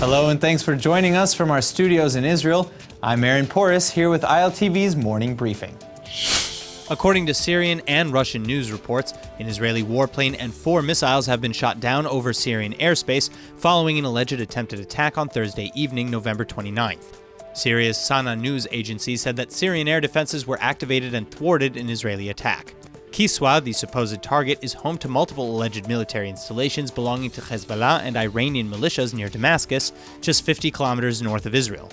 Hello and thanks for joining us from our studios in Israel. I'm Aaron Porras here with ILTV's morning briefing. According to Syrian and Russian news reports, an Israeli warplane and 4 missiles have been shot down over Syrian airspace following an alleged attempted attack on Thursday evening, November 29th. Syria's Sana news agency said that Syrian air defenses were activated and thwarted an Israeli attack. Kiswa, the supposed target, is home to multiple alleged military installations belonging to Hezbollah and Iranian militias near Damascus, just 50 kilometers north of Israel.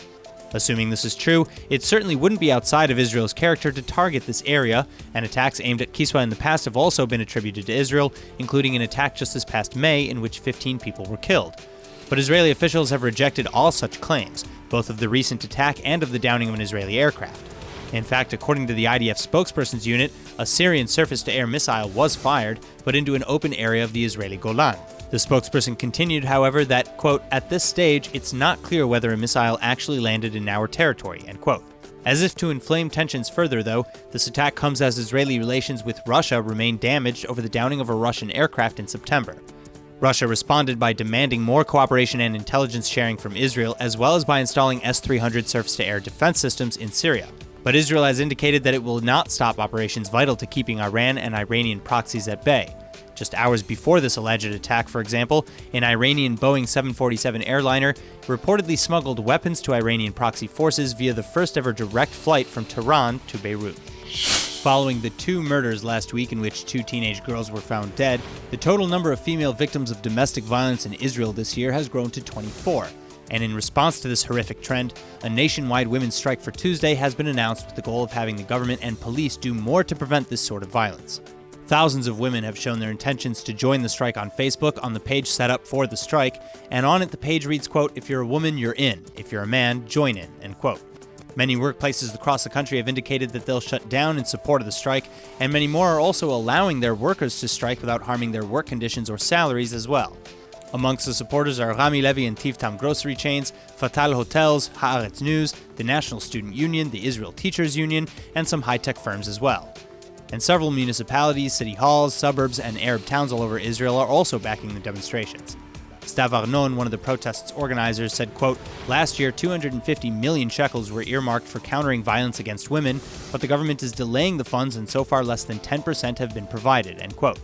Assuming this is true, it certainly wouldn't be outside of Israel's character to target this area, and attacks aimed at Kiswa in the past have also been attributed to Israel, including an attack just this past May in which 15 people were killed. But Israeli officials have rejected all such claims, both of the recent attack and of the downing of an Israeli aircraft. In fact, according to the IDF spokesperson's unit, a Syrian surface-to-air missile was fired, but into an open area of the Israeli Golan. The spokesperson continued, however, that, quote, "At this stage, it's not clear whether a missile actually landed in our territory," end quote. As if to inflame tensions further, though, this attack comes as Israeli relations with Russia remain damaged over the downing of a Russian aircraft in September. Russia responded by demanding more cooperation and intelligence sharing from Israel, as well as by installing S-300 surface-to-air defense systems in Syria. But Israel has indicated that it will not stop operations vital to keeping Iran and Iranian proxies at bay. Just hours before this alleged attack, for example, an Iranian Boeing 747 airliner reportedly smuggled weapons to Iranian proxy forces via the first-ever direct flight from Tehran to Beirut. Following the 2 murders last week in which 2 teenage girls were found dead, the total number of female victims of domestic violence in Israel this year has grown to 24. And in response to this horrific trend, a nationwide women's strike for Tuesday has been announced with the goal of having the government and police do more to prevent this sort of violence. Thousands of women have shown their intentions to join the strike on Facebook on the page set up for the strike, and on it the page reads, quote, "If you're a woman, you're in. If you're a man, join in," end quote. Many workplaces across the country have indicated that they'll shut down in support of the strike, and many more are also allowing their workers to strike without harming their work conditions or salaries as well. Amongst the supporters are Rami Levy and Tivtam grocery chains, Fatal Hotels, Haaretz News, the National Student Union, the Israel Teachers Union, and some high-tech firms as well. And several municipalities, city halls, suburbs, and Arab towns all over Israel are also backing the demonstrations. Stav Arnon, one of the protest's organizers, said, quote, "Last year, 250 million shekels were earmarked for countering violence against women, but the government is delaying the funds and so far less than 10% have been provided," end quote.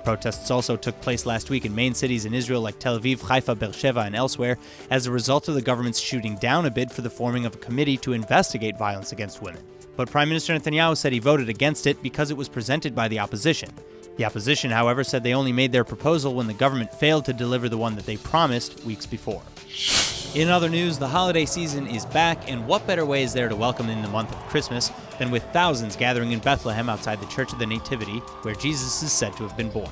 Protests also took place last week in main cities in Israel like Tel Aviv, Haifa, Beersheba, and elsewhere as a result of the government's shooting down a bid for the forming of a committee to investigate violence against women. But Prime Minister Netanyahu said he voted against it because it was presented by the opposition. The opposition, however, said they only made their proposal when the government failed to deliver the one that they promised weeks before. In other news, the holiday season is back, and what better way is there to welcome in the month of Christmas than with thousands gathering in Bethlehem outside the Church of the Nativity, where Jesus is said to have been born.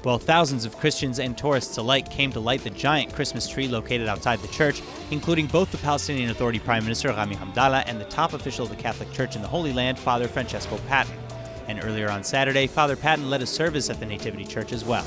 Well, thousands of Christians and tourists alike came to light the giant Christmas tree located outside the church, including both the Palestinian Authority Prime Minister Rami Hamdallah and the top official of the Catholic Church in the Holy Land, Father Francesco Patton. And earlier on Saturday, Father Patton led a service at the Nativity Church as well.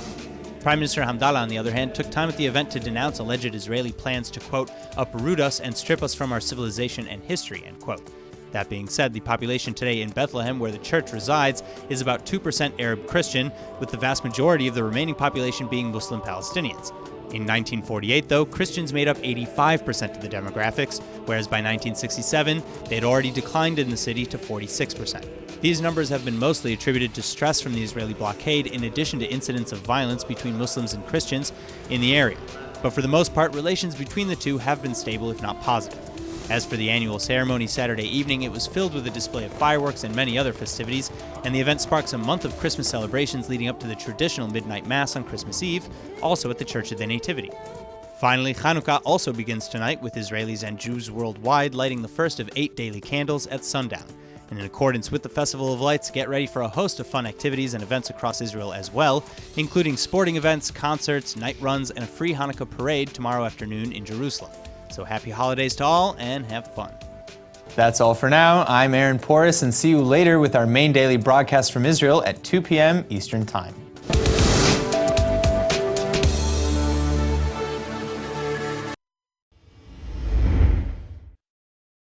Prime Minister Hamdallah, on the other hand, took time at the event to denounce alleged Israeli plans to, quote, "uproot us and strip us from our civilization and history," end quote. That being said, the population today in Bethlehem, where the church resides, is about 2% Arab Christian, with the vast majority of the remaining population being Muslim Palestinians. In 1948, though, Christians made up 85% of the demographics, whereas by 1967, they had already declined in the city to 46%. These numbers have been mostly attributed to stress from the Israeli blockade, in addition to incidents of violence between Muslims and Christians in the area. But for the most part, relations between the two have been stable, if not positive. As for the annual ceremony Saturday evening, it was filled with a display of fireworks and many other festivities, and the event sparks a month of Christmas celebrations leading up to the traditional midnight mass on Christmas Eve, also at the Church of the Nativity. Finally, Hanukkah also begins tonight, with Israelis and Jews worldwide lighting the first of 8 daily candles at sundown. And in accordance with the Festival of Lights, get ready for a host of fun activities and events across Israel as well, including sporting events, concerts, night runs, and a free Hanukkah parade tomorrow afternoon in Jerusalem. So happy holidays to all, and have fun. That's all for now. I'm Aaron Porras, and see you later with our main daily broadcast from Israel at 2 p.m. Eastern Time.